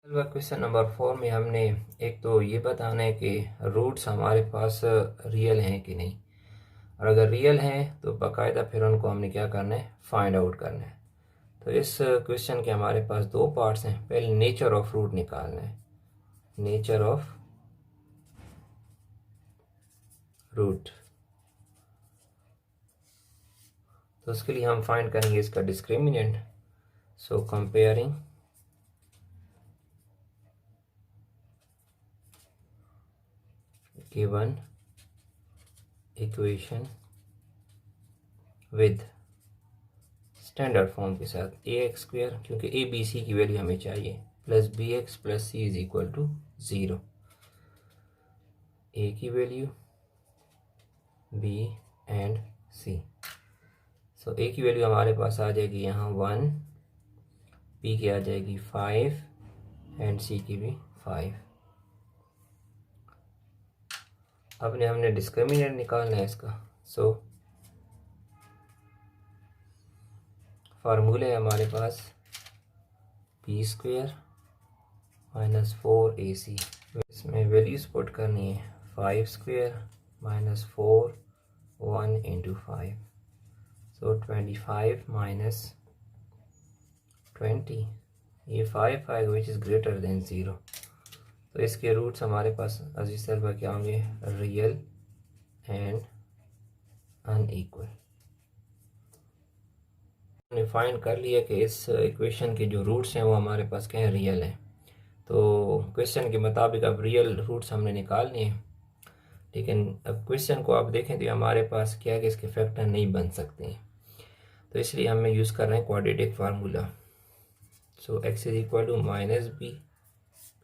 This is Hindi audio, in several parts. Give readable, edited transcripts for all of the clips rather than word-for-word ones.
क्वेश्चन नंबर 4 में हमने एक तो ये बताना है कि रूट्स हमारे पास रियल हैं कि नहीं, और अगर रियल हैं तो बाकायदा फिर उनको हमने क्या करना है, फाइंड आउट करना है। तो इस क्वेश्चन के हमारे पास दो पार्ट्स हैं। पहले नेचर ऑफ रूट निकालना है, नेचर ऑफ रूट। तो उसके लिए हम फाइंड करेंगे इसका discriminant. So comparing given equation with standard form के साथ ए एक्स स्क्वेयर, क्योंकि ए बी सी की वैल्यू हमें चाहिए, plus B x plus C is equal to 0। A की value, B and C. So A की वैल्यू हमारे पास आ जाएगी यहाँ 1, बी की आ जाएगी 5 एंड सी की भी 5। अब हमने डिस्क्रिमिनेंट निकालना है इसका। सो फार्मूले है हमारे पास बी स्क्वेयर माइनस 4ac। इसमें वैल्यूज पुट करनी है, 5 स्क्वेयर माइनस 4 1 इंटू 5। सो 25 माइनस 20, ये 5 आएगा विच इज़ ग्रेटर देन 0। तो इसके रूट्स हमारे पास अजीज तलबा क्या होंगे, रियल एंड अनइक्वल। हमने फाइंड कर लिया कि इस इक्वेशन के जो रूट्स हैं वो हमारे पास क्या है, रियल हैं। तो क्वेश्चन के मुताबिक अब रियल रूट्स हमने निकालने हैं, लेकिन अब क्वेश्चन को आप देखें तो हमारे पास क्या है कि इसके फैक्टर नहीं बन सकते हैं। तो इसलिए हम यूज़ कर रहे हैं quadratic formula. So X is equal to minus B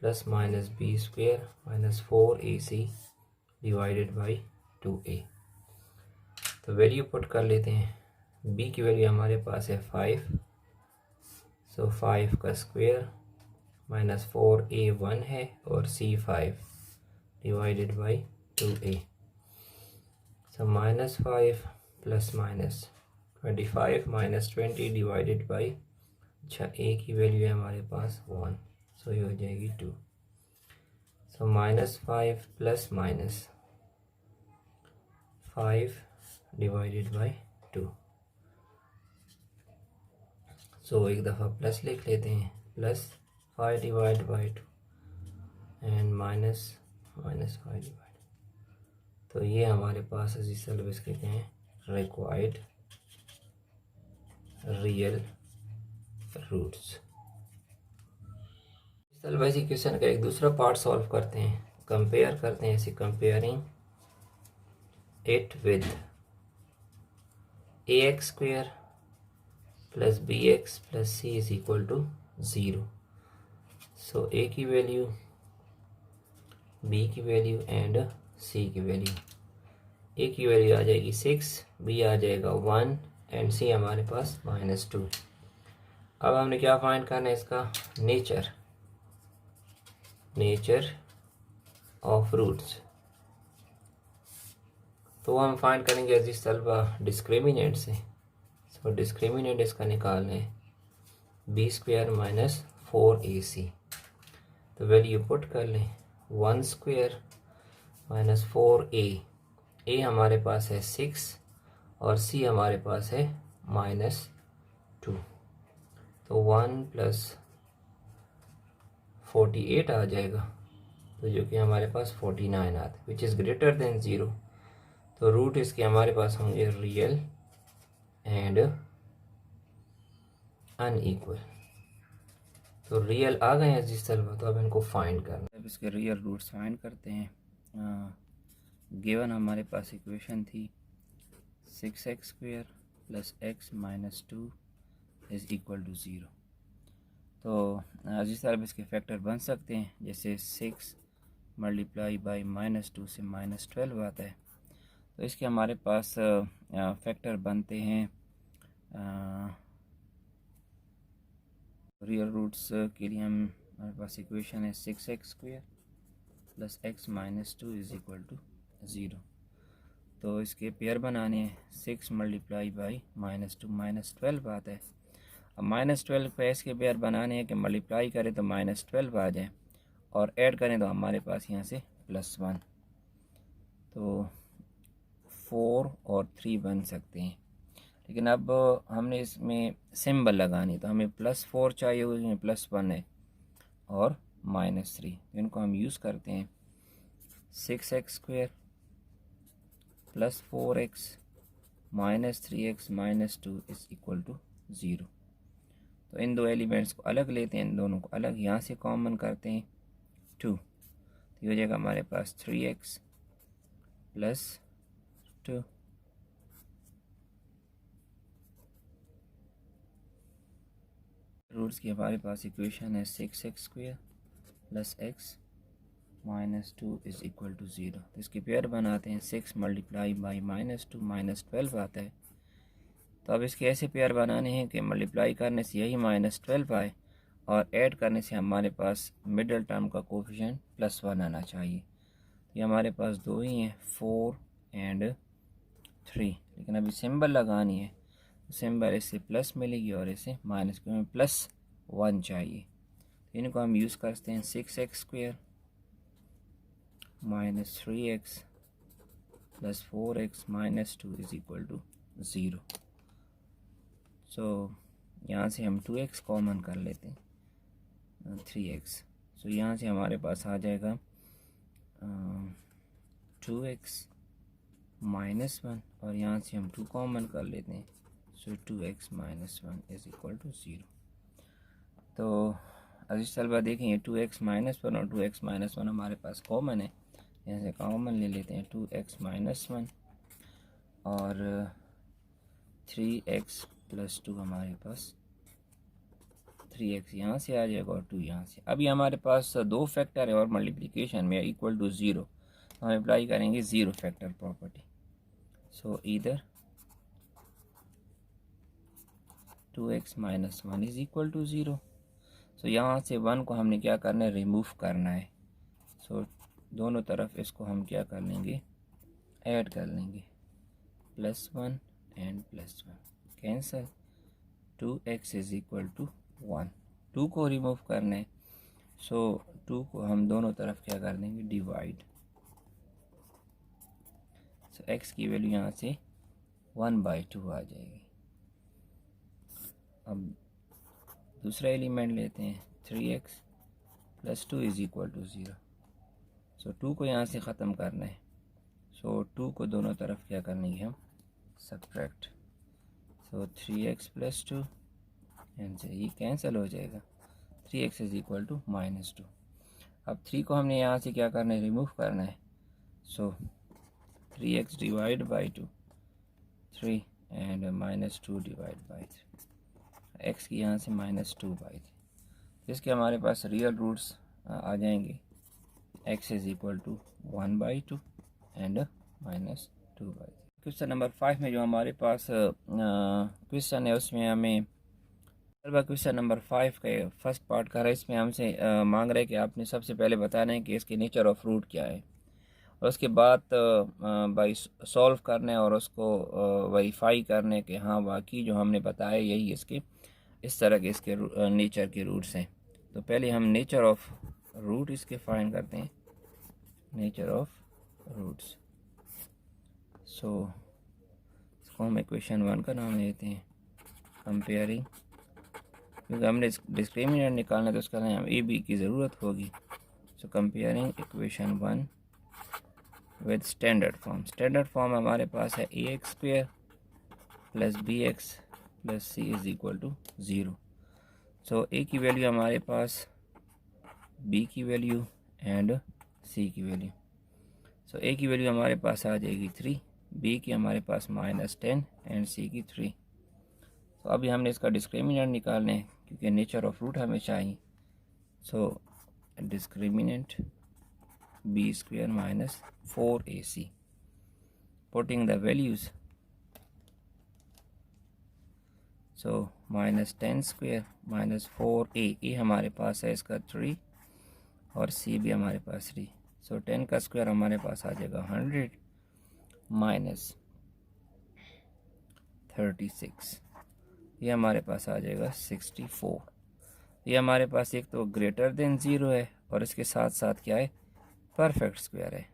plus minus B square minus 4ac divided by 2a। तो वैल्यू पुट कर लेते हैं। b की वैल्यू हमारे पास है 5, सो 5 का स्क्वेयर माइनस 4a 1 है और c 5 divided by 2a। So minus 5 plus minus 25 minus 20 divided by, अच्छा a की वैल्यू है हमारे पास 1, सो ये हो जाएगी 2। So minus 5 plus minus 5 divided by 2। सो एक दफ़ा प्लस लिख लेते हैं, plus 5 divide by 2 and minus minus 5 divide. तो ये हमारे पास अजीज सलबस कहते हैं रिक्वायर्ड रियल रूट्स। चलो वैसे क्वेश्चन का एक दूसरा पार्ट सॉल्व करते हैं, कंपेयर करते हैं। ऐसे comparing it with A x square plus B x plus C is equal to 0। So A की वैल्यू, बी की वैल्यू एंड सी की वैल्यू। ए की वैल्यू आ जाएगी 6, बी आ जाएगा 1 एंड सी हमारे पास -2। अब हमने क्या फाइंड करना है, इसका नेचर, नेचर ऑफ रूट्स। तो हम फाइंड करेंगे अजीज तलबा डिस्क्रिमिनेंट से। सो डिस्क्रिमिनेंट इसका निकालना है, बी स्क्वेयर माइनस 4ac। तो वैल्यू पुट कर लें, 1 स्क्वेयर माइनस 4a हमारे पास है 6 और c हमारे पास है -2। तो 1 प्लस 48 आ जाएगा, तो जो कि हमारे पास 49 आता है विच इज़ ग्रेटर देन 0। तो रूट इसके हमारे पास होंगे रियल एंड अनइक्वल। तो रियल आ गए हैं जिस तलबा, तो अब इनको फाइंड करना है। अब इसके रियल रूट्स फाइंड करते हैं। गिवन हमारे पास इक्वेशन थी 6x square plus x minus 2 is equal to 0। तो जिस तरह इसके फैक्टर बन सकते हैं, जैसे 6 मल्टीप्लाई बाई -2 से -12 आता है, तो इसके हमारे पास फैक्टर बनते हैं। रियल रूट्स के लिए हमारे पास इक्वेशन है 6x square plus x minus 2 is equal to 0। तो इसके पेयर बनाने हैं, 6 मल्टीप्लाई बाई -2 -12 आता है। अब -12 को ऐसे पेयर बनाने हैं कि मल्टीप्लाई करें तो -12 आ जाए और ऐड करें तो हमारे पास यहाँ से +1, तो 4 और 3 बन सकते हैं। लेकिन अब हमने इसमें सिंबल लगानी, तो हमें +4 चाहिए, उसमें +1 है और -3, इनको हम यूज़ करते हैं। 6x² + 4x -3x -2 = 0। तो इन दो एलिमेंट्स को अलग लेते हैं, इन दोनों को अलग, यहाँ से कॉमन करते हैं 2, तो ये हो जाएगा हमारे पास 3x + 2 रूट्स की हमारे पास इक्वेशन है 6x² + x -2 = 0। तो इसके पेयर बनाते हैं, 6 × -2 -12 आता है। तो अब इसके ऐसे पेयर बनाने हैं कि मल्टीप्लाई करने से यही -12 आए और ऐड करने से हमारे पास मिडल टर्म का कोफिशिएंट +1 आना चाहिए। तो ये हमारे पास दो ही हैं, 4 और 3, लेकिन अभी सिंबल लगानी है, सिंबल इससे प्लस मिलेगी और इसे माइनस, क्योंकि +1 चाहिए। तो इनको हम यूज़ करते हैं, 6x² -3x + 4x -2 = 0। सो यहाँ से हम 2x कॉमन कर लेते हैं, 3x। सो यहाँ से हमारे पास आ जाएगा 2x -1 और यहाँ से हम 2 कॉमन कर लेते हैं, सो 2x -1 = 0। तो अजीज तलबा देखेंगे 2x -1 और 2x -1 हमारे पास कॉमन है, यहाँ से कॉमन ले लेते हैं 2x -1 और 3x + 2 हमारे पास 3x यहाँ से आ जाएगा और 2 यहाँ से। अभी हमारे पास दो फैक्टर है और मल्टीप्लिकेशन में = 0, तो हम अप्लाई करेंगे 0 फैक्टर प्रॉपर्टी। सो ईदर 2x -1 = 0। सो यहाँ से 1 को हमने क्या करना है, रिमूव करना है। सो दोनों तरफ इसको हम क्या कर लेंगे, ऐड कर लेंगे, +1 एंड +1 कैंसल, 2x = 1। 2 को रिमूव करना है, सो 2 को हम दोनों तरफ क्या कर देंगे, डिवाइड। सो x की वैल्यू यहाँ से 1/2 आ जाएगी। अब दूसरा एलिमेंट लेते हैं, 3x + 2 = 0। सो 2 को यहाँ से ख़त्म करना है, सो 2 को दोनों तरफ क्या करने की हम, सब्ट्रैक्ट। सो 3x + 2 एंड ये कैंसिल हो जाएगा, 3x = -2। अब 3 को हमने यहाँ से क्या करना है, रिमूव करना है। सो 3x / 2 3 एंड -2 / 3, x की यहाँ से -2/3। इसके हमारे पास रियल रूट्स आ जाएंगे, x = 1/2 एंड -2/3। क्वेश्चन नंबर 5 में जो हमारे पास क्वेश्चन है, उसमें हमें क्वेश्चन नंबर 5 का फर्स्ट पार्ट कर रहा है। इसमें हमसे मांग रहे हैं कि आपने सबसे पहले बताना है कि इसके नेचर ऑफ रूट क्या है, और उसके बाद भाई सॉल्व करने और उसको वेरीफाई करने के हाँ वाकई जो हमने बताया यही इसके इस तरह के इसके नेचर के रूट्स हैं। तो पहले हम नेचर ऑफ रूट इसके फाइंड करते हैं, नेचर ऑफ रूट्स। सो इसको हम इक्वेशन 1 का नाम लेते हैं, कंपेयरिंग, क्योंकि हमने डिस्क्रिमिनेंट निकालना है तो उसका नाम ए बी की ज़रूरत होगी। सो comparing equation 1 with standard form. Standard form हमारे पास है ax² + bx + c = 0। So a की वैल्यू हमारे पास, b की वैल्यू एंड c की वैल्यू। सो a की वैल्यू हमारे पास आ जाएगी 3, b की हमारे पास -10 एंड c की 3। तो अभी हमने इसका डिस्क्रिमिनेंट निकालना है क्योंकि नेचर ऑफ रूट हमें चाहिए। So discriminant b² - 4ac, putting the values. So -10² - 4a हमारे पास है इसका 3 और c भी हमारे पास 3। सो 10 का स्क्वायर हमारे पास आ जाएगा 100 - 36। ये हमारे पास आ जाएगा 64। ये हमारे पास एक तो ग्रेटर देन 0 है और इसके साथ साथ क्या है, परफेक्ट स्क्वायर है।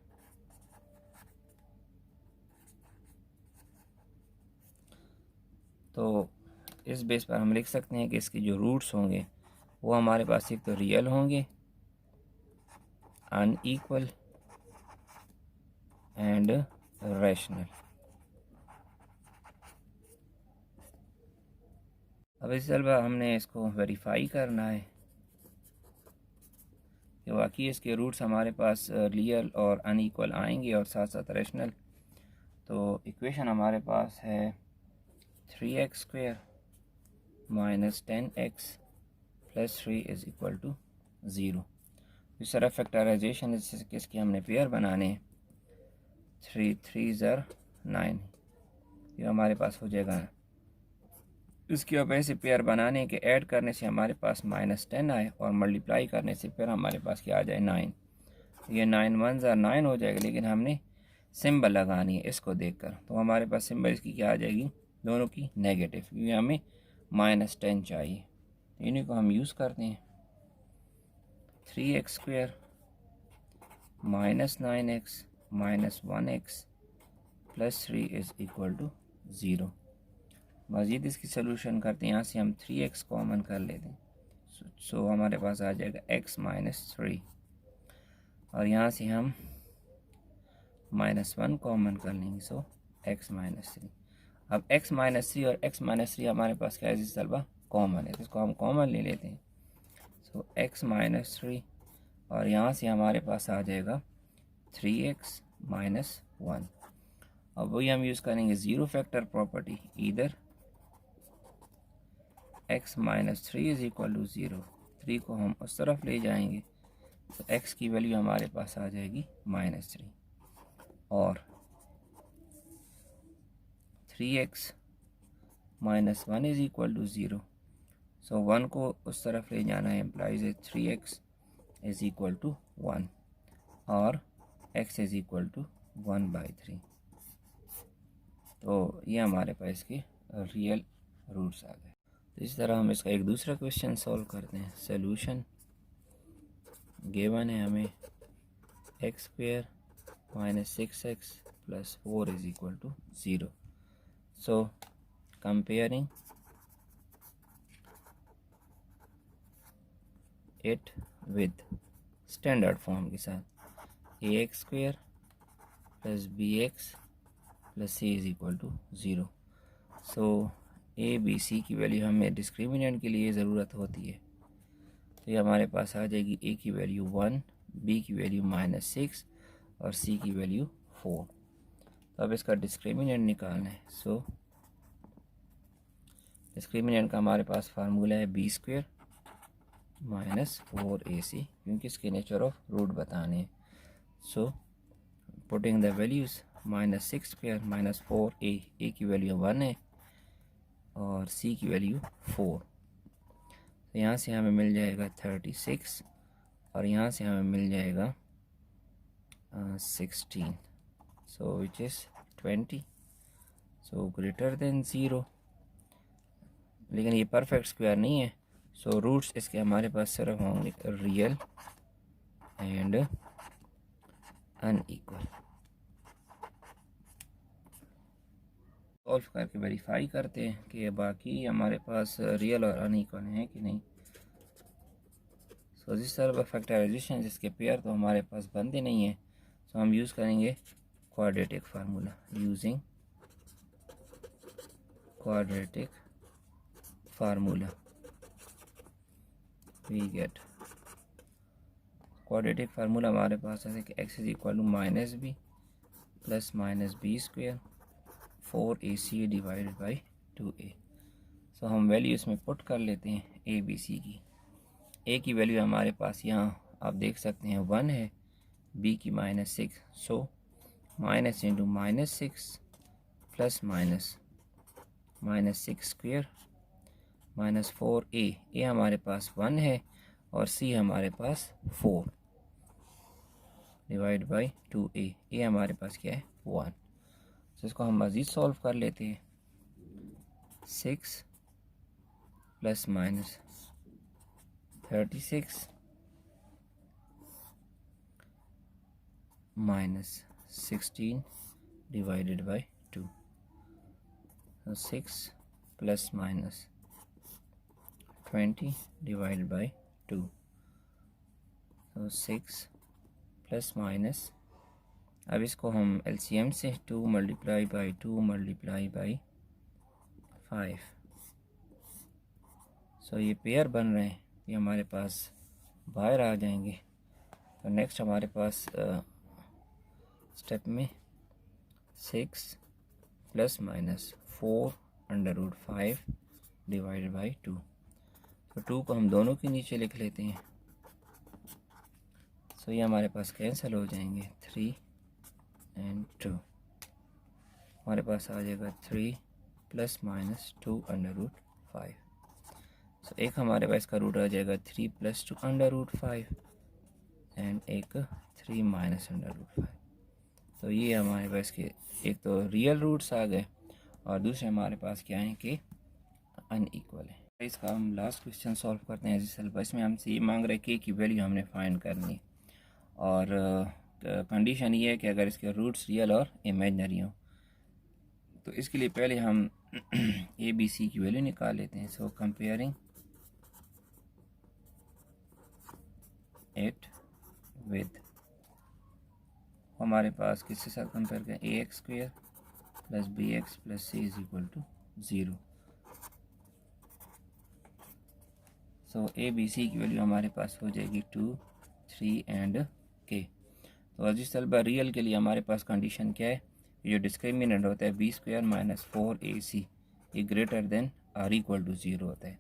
तो इस बेस पर हम लिख सकते हैं कि इसके जो रूट्स होंगे वो हमारे पास एक तो रियल होंगे, अनइक्वल एंड रैशनल। अब इस तलबा हमने इसको वेरीफाई करना है कि वाकई इसके रूट्स हमारे पास रियल और अनइक्वल आएंगे और साथ साथ रैशनल। तो इक्वेशन हमारे पास है 3x² minus 10x plus 3 is equal to 0। इस तरह फैक्टराइजेशन इसकी हमने पेयर बनाने हैं। 3 3 ज़र 9, ये हमारे पास हो जाएगा। इसकी अब ऐसे पेयर बनाने के ऐड करने से हमारे पास -10 आए और मल्टीप्लाई करने से फिर हमारे पास क्या आ जाए 9। ये 9 1 ज़र 9 हो जाएगा, लेकिन हमने सिंबल लगानी है इसको देखकर। तो हमारे पास सिंबल इसकी क्या आ जाएगी, दोनों की नेगेटिव, क्योंकि हमें -10 चाहिए। इन्हीं को हम यूज़ करते हैं। 3x² minus 9x minus 1x plus 3 is equal to 0। मज़ीद इसकी सोल्यूशन करते हैं। यहाँ से हम 3x कॉमन कर लेते हैं, सो हमारे पास आ जाएगा x माइनस 3, और यहाँ से हम -1 कॉमन कर लेंगे, सो x माइनस 3। अब x माइनस 3 और x माइनस 3 हमारे पास क्या है इस तलबा, कॉमन है, तो इसको हम कॉमन ले लेते हैं। सो x माइनस 3 और यहाँ से हमारे पास आ जाएगा 3x माइनस 1। अब वही हम यूज़ करेंगे ज़ीरो फैक्टर प्रॉपर्टी, इधर x minus 3 is equal to 0। 3 को हम उस तरफ ले जाएंगे तो x की वैल्यू हमारे पास आ जाएगी -3, और 3x minus 1 is equal to 0। So 1 को उस तरफ ले जाना है, इम्प्लाइज है 3x इज़ इक्वल टू 1 और x इज़ इक्वल टू 1/3। तो ये हमारे पास इसके रियल रूट्स आ गए। तो इस तरह हम इसका एक दूसरा क्वेश्चन सॉल्व करते हैं। सोल्यूशन गिवन है हमें x² minus 6x plus 4 is equal to 0। So comparing it with standard form के साथ, ax² plus bx plus c is equal to 0। So A B C की वैल्यू हमें डिस्क्रिमिनेंट के लिए ज़रूरत होती है, तो ये हमारे पास आ जाएगी ए की वैल्यू 1, बी की वैल्यू -6 और सी की वैल्यू 4। तो अब इसका डिस्क्रिमिनेंट निकालना है। सो डिस्क्रिमिनेंट का हमारे पास फार्मूला है b² माइनस 4ac, क्योंकि इसके नेचर ऑफ रूट बताने हैं। So putting the values -6² minus 4a, ए की वैल्यू 1 है और c की वैल्यू 4। तो यहाँ से हमें मिल जाएगा 36 और यहाँ से हमें मिल जाएगा 16, so which is 20, so greater than 0। लेकिन ये परफेक्ट स्क्वायर नहीं है, सो रूट्स इसके हमारे पास सिर्फ होंगे रियल एंड अनइक्वल। सॉल्व करके वेरीफाई करते हैं कि बाकी हमारे पास रियल और अनइक्वल हैं कि नहीं। सो जिस तरह फैक्टराइजेशन जिसके पेयर तो हमारे पास बनते नहीं हैं, सो हम यूज़ करेंगे quadratic formula. Using quadratic formula we get, quadratic formula हमारे पास है कि x is equal to -b plus -b² 4ac divided by 2a। So हम वैल्यू इसमें पुट कर लेते हैं ए बी सी की। ए की वैल्यू हमारे पास यहाँ आप देख सकते हैं 1 है, बी की -6, so minus into -6 plus -6² -4a, ए हमारे पास 1 है और सी हमारे पास 4 डिवाइड बाई 2a, ए हमारे पास क्या है 1। तो इसको हम मज़ीद सॉल्व कर लेते हैं। 6 plus minus 36 minus 16 divided by 2. So 6 plus minus 20 divided by 2. So 6 plus minus, अब इसको हम LCM से 2 मल्टीप्लाई बाई 2 मल्टीप्लाई बाई 5. सो ये पेयर बन रहे हैं, ये हमारे पास बाहर आ जाएंगे. तो नेक्स्ट हमारे पास स्टेप में 6 plus minus 4 under root 5 divided by 2. तो 2 को हम दोनों के नीचे लिख लेते हैं. सो ये हमारे पास कैंसिल हो जाएंगे. 3 एंड 2 हमारे पास आ जाएगा 3 प्लस माइनस 2 अंडर रूट 5. सो एक हमारे पास का रूट आ जाएगा 3 प्लस 2 अंडर रूट 5 एंड एक 3 माइनस अंडर रूट 5. तो ये हमारे पास के एक तो रियल रूट्स आ गए और दूसरे हमारे पास क्या है कि अनइक्वल है. इसका हम लास्ट क्वेश्चन सॉल्व करते हैं. जिस इसमें हमसे ये मांग रहे हैं कि वैल्यू हमने फाइंड करनी और कंडीशन ये है कि अगर इसके रूट्स रियल और इमेजनरी हो. तो इसके लिए पहले हम ए बी सी की वैल्यू निकाल लेते हैं. सो कंपेयरिंग इट विद, हमारे पास किसके साथ कंपेयर करें, a x square plus B x plus C is equal to 0. So A B C की वैल्यू हमारे पास हो जाएगी 2, 3 एंड के. तो अजीज तलबा रियल के लिए हमारे पास कंडीशन क्या है, जो डिस्क्रिमिनेंट होता है बी स्क्वेयर माइनस 4ac ये greater than or equal to 0 होता है.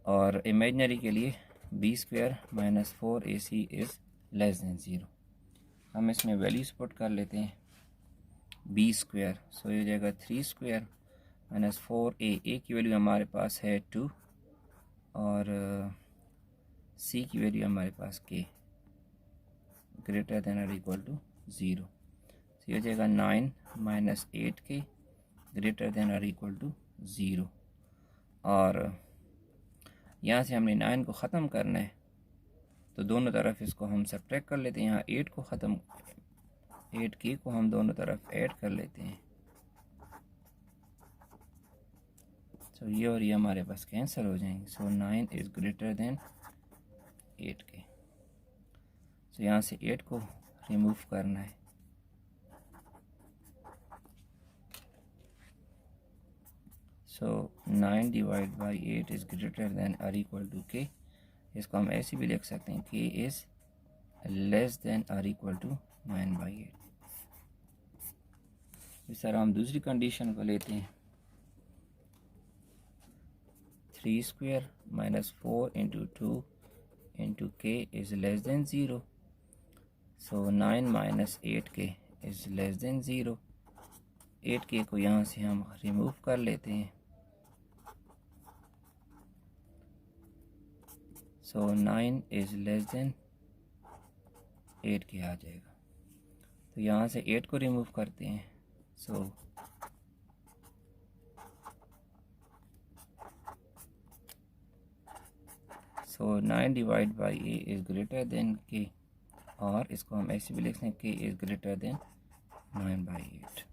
और इमेजनरी के लिए B square minus 4ac is less than 0. हम इसमें वैल्यूज पुट कर लेते हैं. बी स्क्वेयर, सो ये हो जाएगा 3 स्क्वेयर माइनस 4a की वैल्यू हमारे पास है 2 और सी की वैल्यू हमारे पास के ग्रेटर देन और इक्वल टू 0. तो ये हो जाएगा 9 माइनस 8 के ग्रेटर देन और इक्वल टू 0. और यहाँ से हमने 9 को ख़त्म करना है तो दोनों तरफ इसको हम सब्ट्रैक्ट कर लेते हैं. यहाँ 8 को ख़त्म 8 के को हम दोनों तरफ ऐड कर लेते हैं. तो ये और ये हमारे पास कैंसिल हो जाएंगे. सो 9 इज़ ग्रेटर देन 8 के. तो यहाँ से 8 को रिमूव करना है. सो 9 divide by 8 is greater than और इक्वल टू के. इसको हम ऐसे भी लिख सकते हैं के इज़ लेस देन और इक्वल टू 9/8. इस तरह हम दूसरी कंडीशन को लेते हैं. 3 स्क्वेयर माइनस 4 इंटू 2 इंटू के is less than 0. So 9 minus 8k is less than 0. 8k को यहाँ से हम रिमूव कर लेते हैं. सो 9 इज़ लेस देन 8k आ जाएगा. तो यहाँ से 8 को रिमूव करते हैं. सो 9 divide by A is greater than के और इसको हम ऐसे भी लिख सकते हैं के इज़ ग्रेटर देन 9/8.